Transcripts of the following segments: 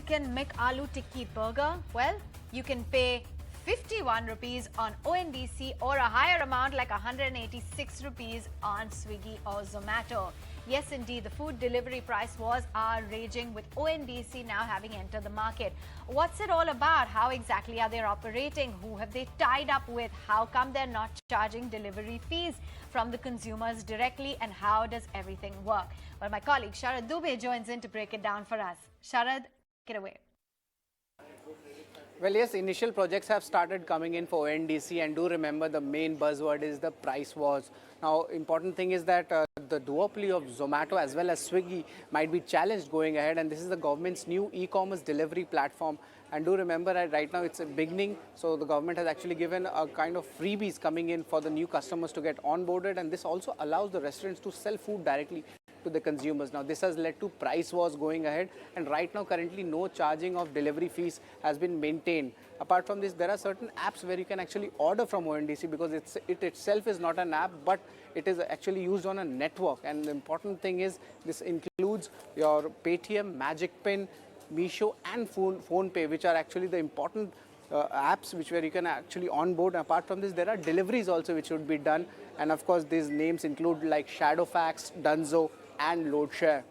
chicken McAloo Tikki burger? Well, you can pay 51 rupees on ONDC or a higher amount like 186 rupees on Swiggy or Zomato. Yes, indeed, the food delivery price wars are raging with ONDC now having entered the market. What's it all about? How exactly are they operating? Who have they tied up with? How come they're not charging delivery fees from the consumers directly? And how does everything work? Well, my colleague Sharad Dubey joins in to break it down for us. Sharad, take it away. Well, yes, initial projects have started coming in for ONDC, and do remember the main buzzword is the price wars. Now, important thing is that the duopoly of Zomato as well as Swiggy might be challenged going ahead, and this is the government's new e-commerce delivery platform. And do remember that right now it's a beginning, so the government has actually given a kind of freebies coming in for the new customers to get onboarded, and this also allows the restaurants to sell food directly to the consumers. Now, this has led to price wars going ahead, and right now currently no charging of delivery fees has been maintained. Apart from this, there are certain apps where you can actually order from ONDC because it itself is not an app, but it is actually used on a network. And the important thing is this includes your Paytm, Magic Pin, Meesho and PhonePe, which are actually the important apps where you can actually onboard. Apart from this, there are deliveries also which should be done, and of course these names include like Shadowfax, Dunzo and LoadShare.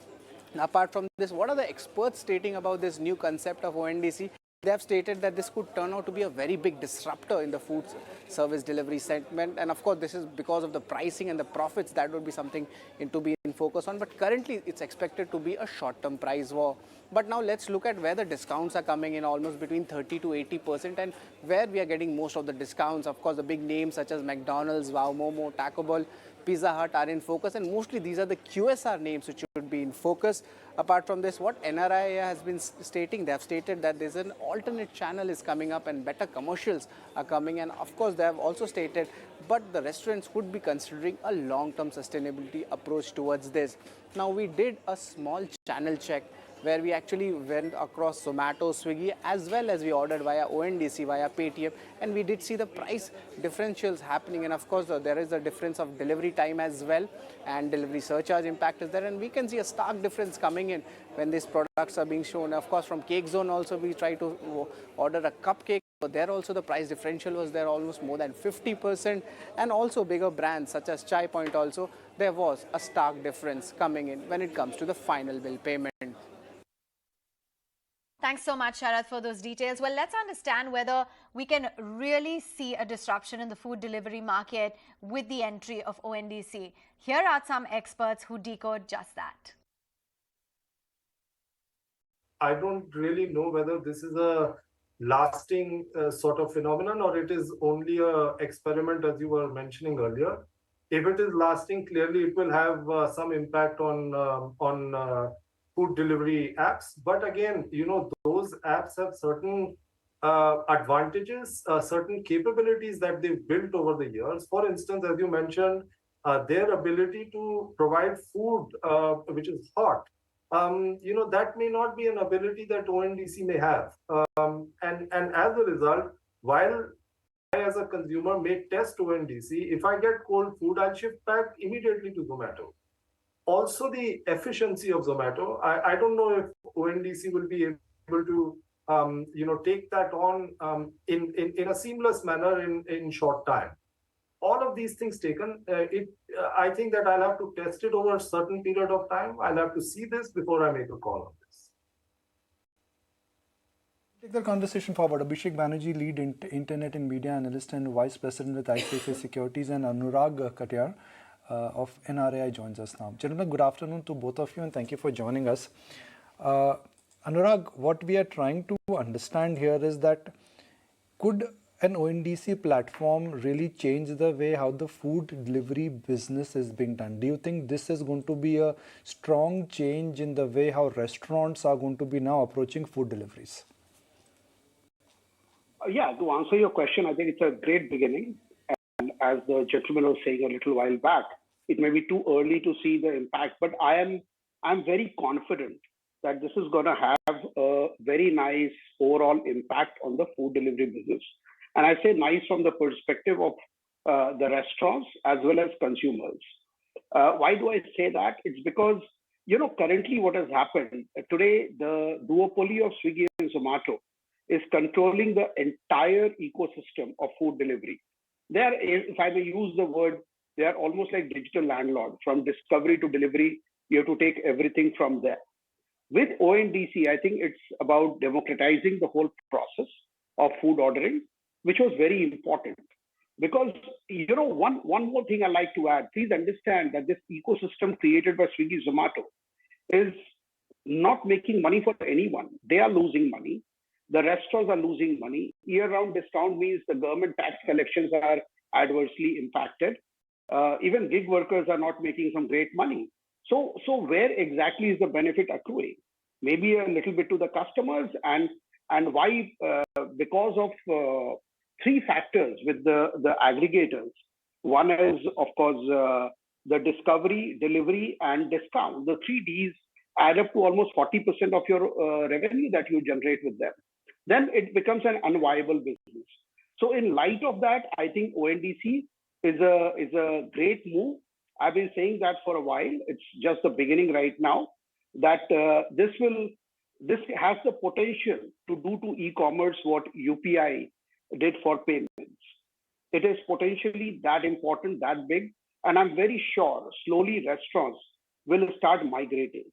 Apart from this, what are the experts stating about this new concept of ONDC? They have stated that this could turn out to be a very big disruptor in the food service delivery segment, and of course this is because of the pricing and the profits. That would be something to be in focus on, but currently it's expected to be a short-term price war. But now let's look at where the discounts are coming in, almost between 30 to 80%, and where we are getting most of the discounts. Of course, the big names such as McDonald's, Wow Momo, Taco Bell, Pizza Hut are in focus, and mostly these are the QSR names which should be in focus. Apart from this, what NRI has been stating, they have stated that there's an alternate channel is coming up and better commercials are coming, and of course they have also stated, but the restaurants would be considering a long-term sustainability approach towards this. Now, we did a small channel check where we actually went across Zomato, Swiggy, as well as we ordered via ONDC, via Paytm, and we did see the price differentials happening. And of course, there is a difference of delivery time as well, and delivery surcharge impact is there, and we can see a stark difference coming in when these products are being shown. Of course, from Cake Zone also, we try to order a cupcake. But there also the price differential was there almost more than 50%, and also bigger brands such as Chai Point also, there was a stark difference coming in when it comes to the final bill payment. Thanks so much, Sharad, for those details. Well, let's understand whether we can really see a disruption in the food delivery market with the entry of ONDC. Here are some experts who decode just that. I don't really know whether this is a lasting sort of phenomenon or it is only an experiment, as you were mentioning earlier. If it is lasting, clearly it will have some impact on food delivery apps. But again, those apps have certain advantages, certain capabilities that they've built over the years. For instance, as you mentioned, their ability to provide food which is hot. That may not be an ability that ONDC may have. And as a result, while I as a consumer may test ONDC, if I get cold food, I'll shift back immediately to Zomato. Also, the efficiency of Zomato, I don't know if ONDC will be able to take that on in a seamless manner in short time. All of these things taken, I think that I'll have to test it over a certain period of time. I'll have to see this before I make a call on this. Take the conversation forward. Abhishek Banerjee, lead internet and media analyst and vice president with ICICI Securities, and Anurag Katyar of NRI joins us now. Gentlemen, good afternoon to both of you, and thank you for joining us. Anurag, what we are trying to understand here is that could an ONDC platform really change the way how the food delivery business is being done? Do you think this is going to be a strong change in the way how restaurants are going to be now approaching food deliveries? Yeah, to answer your question, I think it's a great beginning. And as the gentleman was saying a little while back, it may be too early to see the impact, but I'm very confident that this is going to have a very nice overall impact on the food delivery business. And I say nice from the perspective of the restaurants as well as consumers. Why do I say that? It's because currently what has happened today, the duopoly of Swiggy and Zomato is controlling the entire ecosystem of food delivery. They are, if I may use the word, they are almost like digital landlords. From discovery to delivery, you have to take everything from there. With ONDC, I think it's about democratizing the whole process of food ordering, which was very important. Because, one more thing I like to add, please understand that this ecosystem created by Swiggy Zomato is not making money for anyone. They are losing money. The restaurants are losing money. Year-round discount means the government tax collections are adversely impacted. Even gig workers are not making some great money. So where exactly is the benefit accruing? Maybe a little bit to the customers, and why? Because of three factors with the aggregators. One is, of course, the discovery, delivery, and discount. The three Ds add up to almost 40% of your revenue that you generate with them. Then it becomes an unviable business. So in light of that, I think ONDC is a great move. I've been saying that for a while. It's just the beginning right now. That this has the potential to do to e-commerce what UPI did for payments. It is potentially that important, that big, and I'm very sure slowly restaurants will start migrating.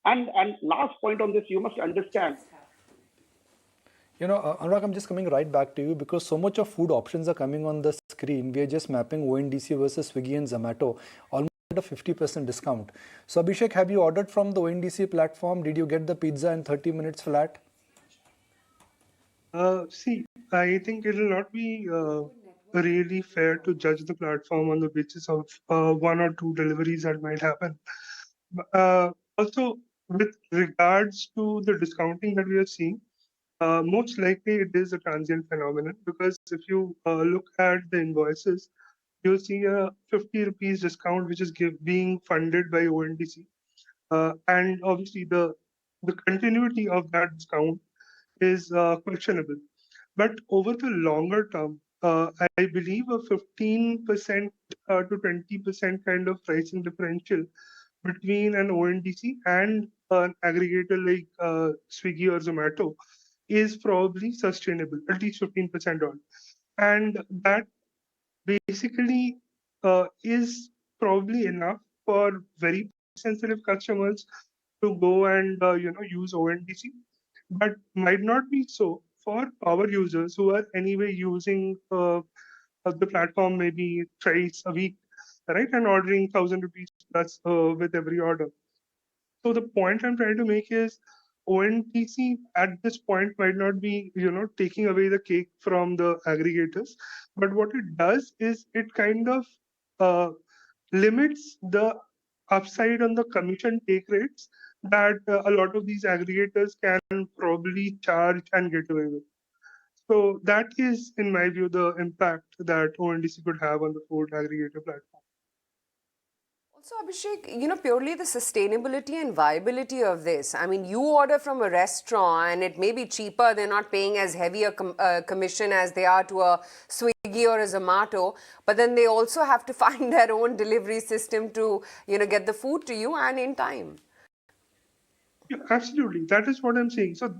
And last point on this, you must understand. Anurag, I'm just coming right back to you because so much of food options are coming on the screen. We are just mapping ONDC versus Swiggy and Zomato, almost at a 50% discount. So Abhishek, have you ordered from the ONDC platform? Did you get the pizza in 30 minutes flat? See, I think it will not be really fair to judge the platform on the basis of one or two deliveries that might happen. Also, with regards to the discounting that we are seeing, most likely it is a transient phenomenon, because if you look at the invoices, you'll see a 50 rupees discount which is being funded by ONDC. And obviously the continuity of that discount is questionable. But over the longer term, I believe a 15% to 20% kind of pricing differential between an ONDC and an aggregator like Swiggy or Zomato is probably sustainable, at least 15% on. And that basically is probably enough for very sensitive customers to go and use ONDC, but might not be so for power users who are anyway using the platform maybe twice a week, right, and ordering 1,000 rupees plus with every order. So the point I'm trying to make is ONDC at this point might not be, taking away the cake from the aggregators, but what it does is it kind of limits the upside on the commission take rates that a lot of these aggregators can probably charge and get away with. So that is, in my view, the impact that ONDC could have on the food aggregator platform. So Abhishek, purely the sustainability and viability of this. I mean, you order from a restaurant and it may be cheaper. They're not paying as heavy a commission as they are to a Swiggy or a Zomato. But then they also have to find their own delivery system to, get the food to you and in time. Yeah, absolutely. That is what I'm saying. So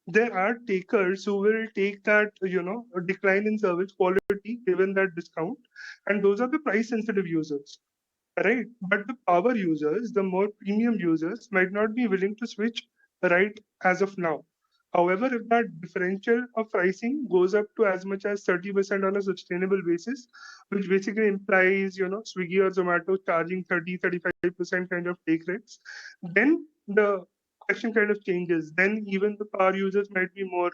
there are takers who will take that, a decline in service quality given that discount, and those are the price sensitive users, right? But the power users, the more premium users, might not be willing to switch right as of now. However, if that differential of pricing goes up to as much as 30% on a sustainable basis, which basically implies, Swiggy or Zomato charging 30-35% kind of take rates, then the question kind of changes. Then even the power users might be more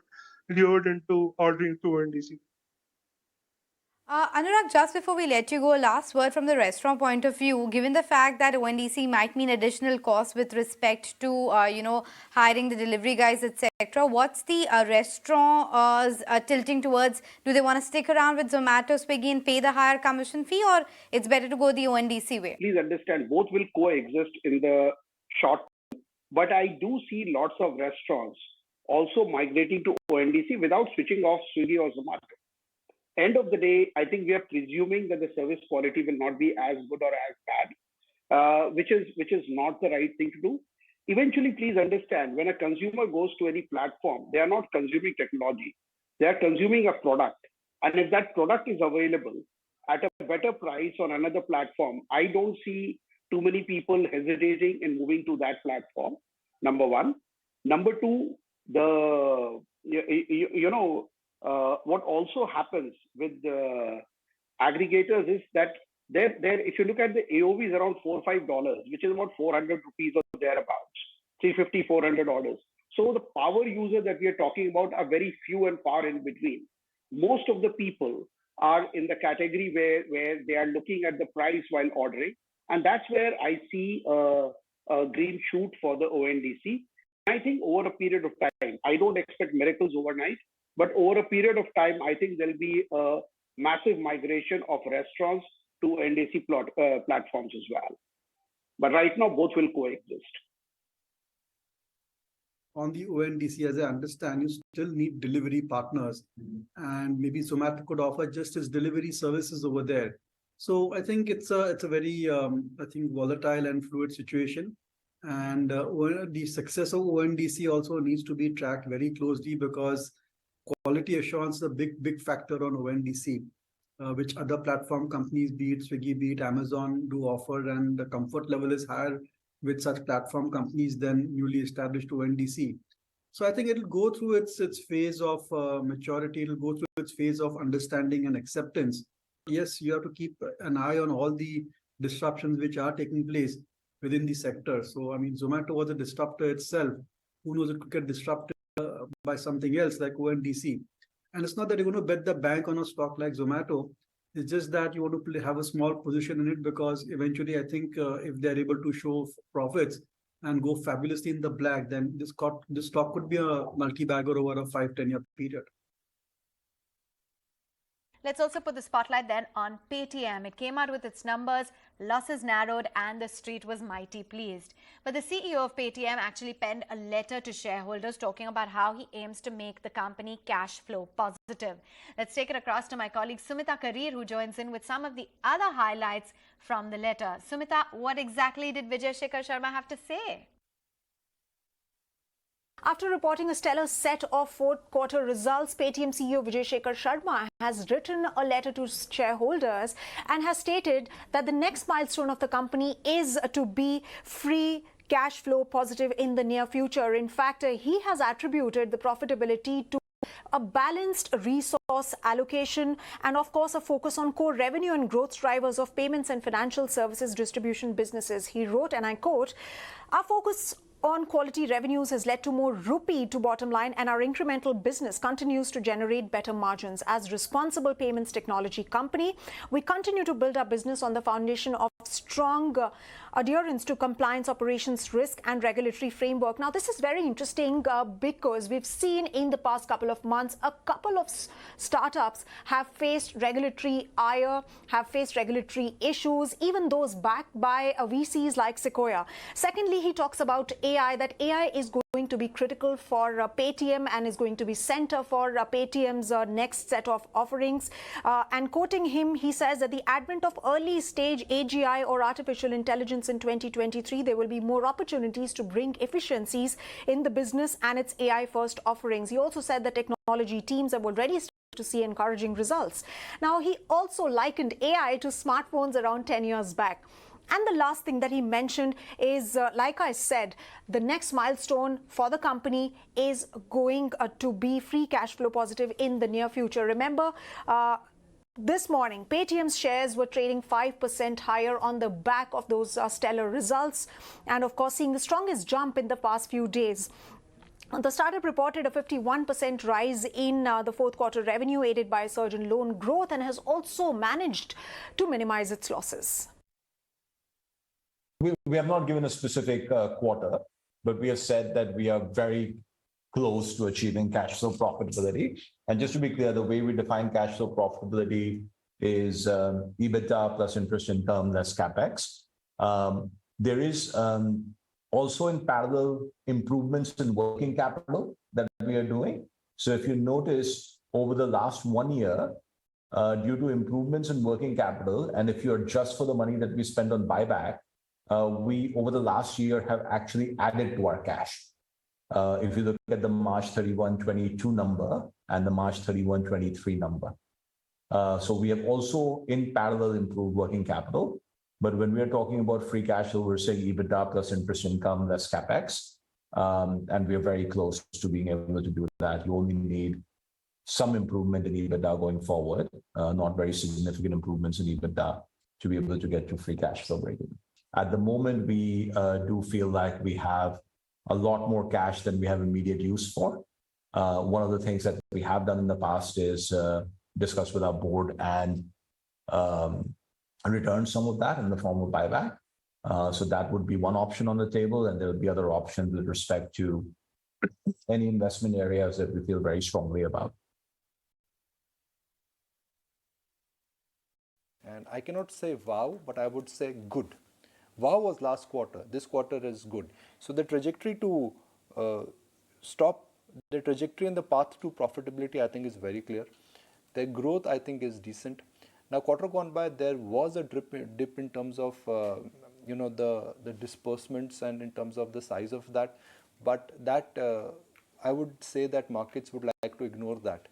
lured into ordering through ONDC. Anurag, just before we let you go, last word from the restaurant point of view, given the fact that ONDC might mean additional costs with respect to, hiring the delivery guys, etc. What's the restaurant tilting towards? Do they want to stick around with Zomato, Swiggy and pay the higher commission fee, or it's better to go the ONDC way? Please understand, both will coexist in the short term. But I do see lots of restaurants also migrating to ONDC without switching off Swiggy or Zomato. End of the day, I think we are presuming that the service quality will not be as good or as bad. which is not the right thing to do. Eventually, please understand, when a consumer goes to any platform, they are not consuming technology. They are consuming a product. And if that product is available at a better price on another platform, I don't see too many people hesitating in moving to that platform, number one. Number two, what also happens with the aggregators is that if you look at the AOV is around $4 or $5, which is about 400 rupees or thereabouts, $350, $400. So the power users that we are talking about are very few and far in between. Most of the people are in the category where they are looking at the price while ordering. And that's where I see a green shoot for the ONDC. I think over a period of time, I don't expect miracles overnight, but over a period of time, I think there'll be a massive migration of restaurants to ONDC platforms as well. But right now, both will coexist. On the ONDC, as I understand, you still need delivery partners, and maybe Zomato could offer just its delivery services over there. So I think it's a very volatile and fluid situation, and the success of ONDC also needs to be tracked very closely, because quality assurance is a big factor on ONDC, which other platform companies, be it Swiggy, be it Amazon, do offer, and the comfort level is higher with such platform companies than newly established ONDC. So I think it'll go through its phase of maturity. It'll go through its phase of understanding and acceptance. Yes, you have to keep an eye on all the disruptions which are taking place within the sector. So, I mean, Zomato was a disruptor itself. Who knows, it could get disrupted by something else like ONDC. And it's not that you're going to bet the bank on a stock like Zomato. It's just that you want to have a small position in it, because eventually I think if they're able to show profits and go fabulously in the black, then this stock could be a multi-bagger over a 5-10 year period. Let's also put the spotlight then on Paytm. It came out with its numbers, losses narrowed, and the street was mighty pleased. But the CEO of Paytm actually penned a letter to shareholders talking about how he aims to make the company cash flow positive. Let's take it across to my colleague Sumita Karir, who joins in with some of the other highlights from the letter. Sumita, what exactly did Vijay Shekhar Sharma have to say? After reporting a stellar set of fourth quarter results, Paytm CEO Vijay Shekhar Sharma has written a letter to shareholders and has stated that the next milestone of the company is to be free cash flow positive in the near future. In fact, he has attributed the profitability to a balanced resource allocation and, of course, a focus on core revenue and growth drivers of payments and financial services distribution businesses. He wrote, and I quote, "Our focus on quality revenues has led to more rupee to bottom line, and our incremental business continues to generate better margins. As responsible payments technology company, we continue to build our business on the foundation of strong adherence to compliance, operations, risk and regulatory framework." Now, this is very interesting because we've seen in the past couple of months, a couple of startups have faced regulatory ire, have faced regulatory issues, even those backed by VCs like Sequoia. Secondly, he talks about AI, that AI is going to be critical for Paytm and is going to be center for Paytm's next set of offerings. And quoting him, he says that the advent of early stage AGI or artificial intelligence in 2023, there will be more opportunities to bring efficiencies in the business and its AI first offerings. He also said that technology teams have already started to see encouraging results. Now, he also likened AI to smartphones around 10 years back. And the last thing that he mentioned is, like I said, the next milestone for the company is going to be free cash flow positive in the near future. Remember, this morning, Paytm's shares were trading 5% higher on the back of those stellar results, and of course, seeing the strongest jump in the past few days. The startup reported a 51% rise in the fourth quarter revenue, aided by a surge in loan growth, and has also managed to minimize its losses. We have not given a specific quarter, but we have said that we are very close to achieving cash flow profitability. And just to be clear, the way we define cash flow profitability is EBITDA plus interest income less CapEx. There is also in parallel improvements in working capital that we are doing. So if you notice over the last 1 year, due to improvements in working capital, and if you adjust for the money that we spend on buyback, we, over the last year, have actually added to our cash. If you look at the March 31, 22 number and the March 31, 23 number. So we have also in parallel improved working capital. But when we are talking about free cash flow, we're saying EBITDA plus interest income less capex. And we are very close to being able to do that. You only need some improvement in EBITDA going forward, not very significant improvements in EBITDA to be able to get to free cash flow breakeven. At the moment, we do feel like we have a lot more cash than we have immediate use for. One of the things that we have done in the past is discuss with our board and return some of that in the form of buyback. So that would be one option on the table, and there will be other options with respect to any investment areas that we feel very strongly about. And I cannot say wow, but I would say good. Wow was last quarter. This quarter is good. So the trajectory to the trajectory and the path to profitability, I think, is very clear. Their growth, I think, is decent. Now, quarter gone by, there was a dip in terms of the disbursements and in terms of the size of that. But that I would say that markets would like to ignore that.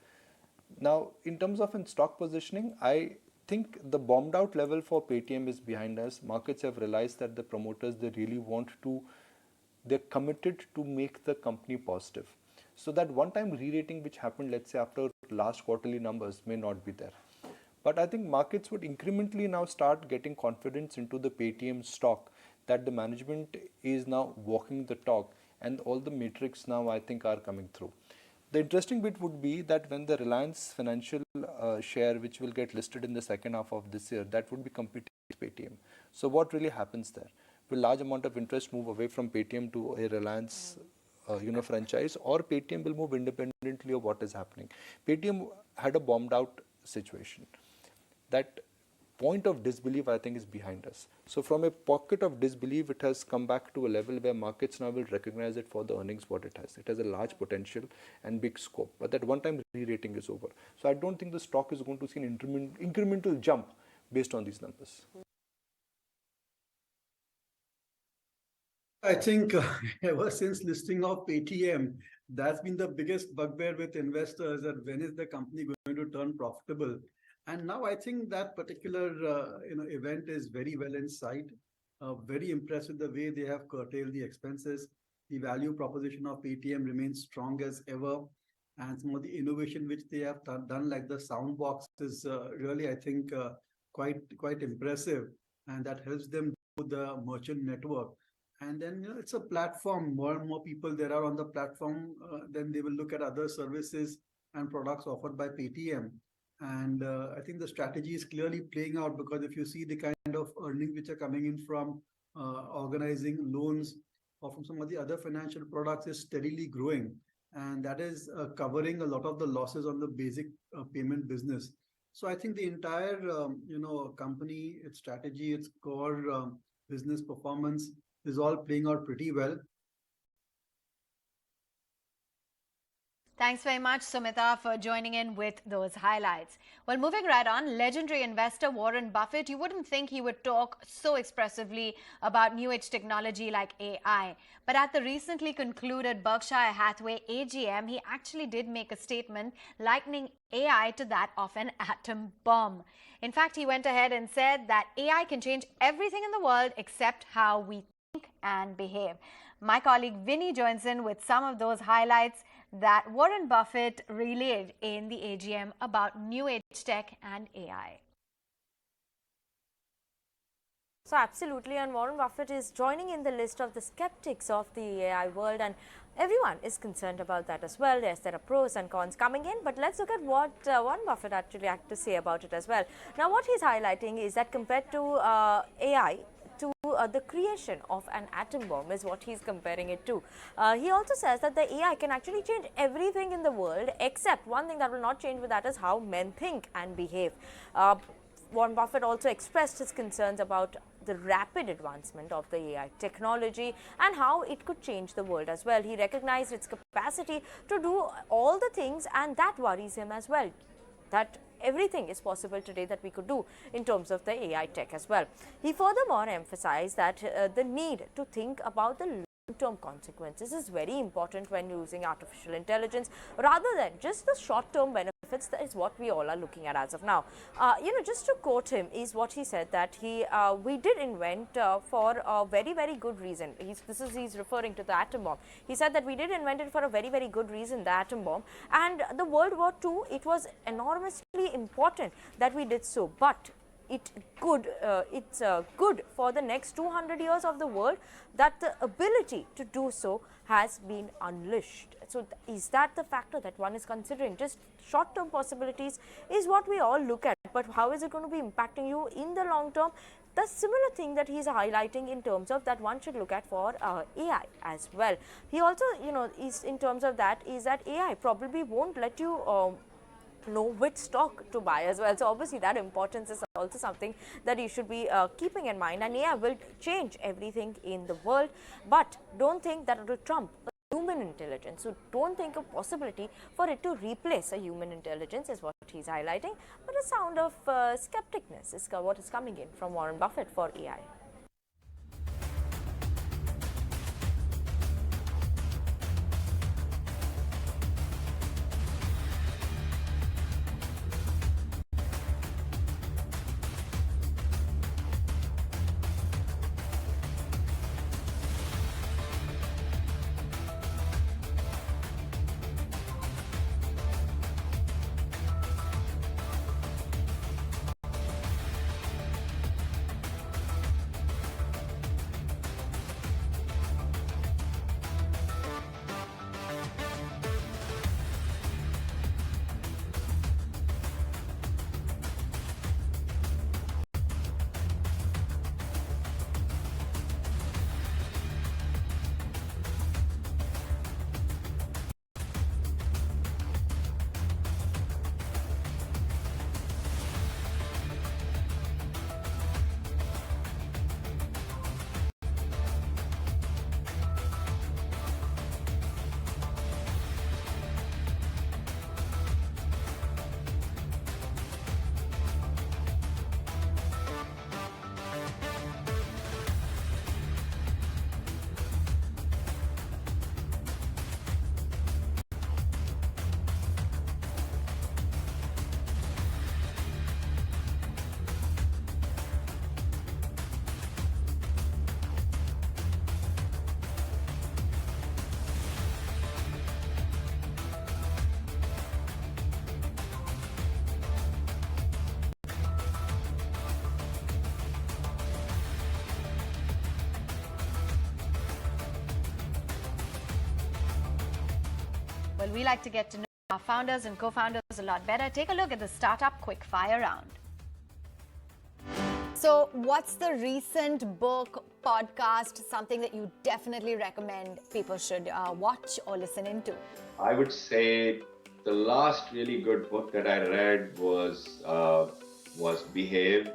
Now, in terms of in stock positioning, I think the bombed out level for Paytm is behind us. Markets have realized that the promoters, they really want to, they're committed to make the company positive. So that one-time re-rating which happened, let's say after last quarterly numbers, may not be there. But I think markets would incrementally now start getting confidence into the Paytm stock, that the management is now walking the talk, and all the metrics now, I think, are coming through. The interesting bit would be that when the Reliance Financial share, which will get listed in the second half of this year, that would be competing with Paytm. So what really happens there? Will large amount of interest move away from Paytm to a Reliance franchise, or Paytm will move independently of what is happening? Paytm had a bombed out situation. That point of disbelief, I think, is behind us. So from a pocket of disbelief, it has come back to a level where markets now will recognize it for the earnings what it has. It has a large potential and big scope, but that one-time re-rating is over. So I don't think the stock is going to see an incremental jump based on these numbers. I think ever since listing of Paytm, that's been the biggest bugbear with investors, that when is the company going to turn profitable? And now I think that particular event is very well in sight. Very impressed with the way they have curtailed the expenses. The value proposition of Paytm remains strong as ever. And some of the innovation which they have done, like the sound box, is really, I think, quite impressive. And that helps them do the merchant network. And then it's a platform. More and more people there are on the platform, then they will look at other services and products offered by Paytm. And I think the strategy is clearly playing out, because if you see the kind of earnings which are coming in from organizing loans or from some of the other financial products, is steadily growing. And that is covering a lot of the losses on the basic payment business. So I think the entire company, its strategy, its core business performance is all playing out pretty well. Thanks very much, Sumita, for joining in with those highlights. Well, moving right on, legendary investor Warren Buffett, you wouldn't think he would talk so expressively about new age technology like AI. But at the recently concluded Berkshire Hathaway AGM, he actually did make a statement likening AI to that of an atom bomb. In fact, he went ahead and said that AI can change everything in the world except how we think and behave. My colleague Vinny joins in with some of those highlights that Warren Buffett relayed in the AGM about new age tech and AI. So absolutely, and Warren Buffett is joining in the list of the skeptics of the AI world, and everyone is concerned about that as well. Yes, there are pros and cons coming in, but let's look at what Warren Buffett actually had to say about it as well. Now, what he's highlighting is that compared to AI, to the creation of an atom bomb is what he's comparing it to. He also says that the AI can actually change everything in the world, except one thing that will not change with that is how men think and behave. Warren Buffett also expressed his concerns about the rapid advancement of the AI technology and how it could change the world as well. He recognized its capacity to do all the things, and that worries him as well. That everything is possible today that we could do in terms of the AI tech as well. He furthermore emphasized that the need to think about the long-term consequences is very important when using artificial intelligence rather than just the short-term benefits. That is what we all are looking at as of now. Just to quote him is what he said, that we did invent for a very, very good reason. He's referring to the atom bomb. He said that we did invent it for a very, very good reason, the atom bomb, and the World War II, it was enormously important that we did so, but it's good for the next 200 years of the world that the ability to do so has been unleashed. So is that the factor that one is considering? Just short-term possibilities is what we all look at, but how is it going to be impacting you in the long term? The similar thing that he's highlighting in terms of that one should look at for AI as well. He also, is in terms of that is that AI probably won't let you know which stock to buy as well. So obviously that importance is also something that you should be keeping in mind, and AI will change everything in the world, but don't think that it will trump human intelligence. So don't think of possibility for it to replace a human intelligence is what he's highlighting, but a sound of skepticness is what is coming in from Warren Buffett for AI. Well, we like to get to know our founders and co-founders a lot better. Take a look at the Startup Quickfire Round. So what's the recent book, podcast, something that you definitely recommend people should watch or listen into? I would say the last really good book that I read was Behave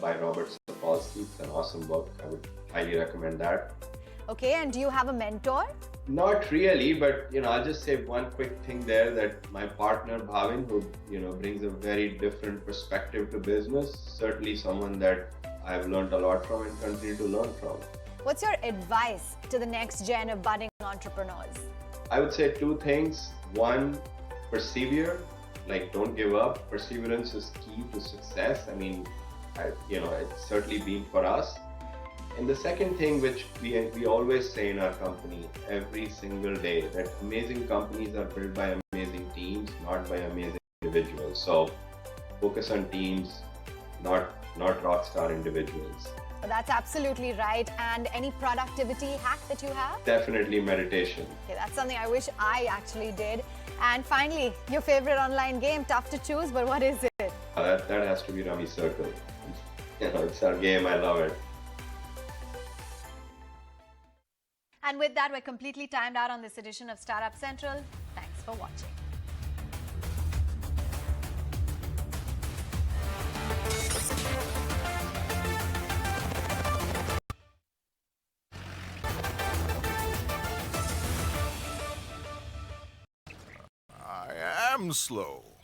by Robert Sapolsky. It's an awesome book. I would highly recommend that. Okay, and do you have a mentor? Not really, but I'll just say one quick thing there, that my partner Bhavin, who brings a very different perspective to business, certainly someone that I've learned a lot from and continue to learn from. What's your advice to the next gen of budding entrepreneurs? I would say two things. One, persevere, don't give up. Perseverance is key to success. It's certainly been for us. And the second thing, which we always say in our company every single day, that amazing companies are built by amazing teams, not by amazing individuals. So focus on teams, not rock star individuals. That's absolutely right. And any productivity hack that you have? Definitely meditation. Okay, that's something I wish I actually did. And finally, your favorite online game, tough to choose, but what is it? That has to be Rummy Circle. It's our game, I love it. And with that, we're completely timed out on this edition of Startup Central. Thanks for watching. I am slow.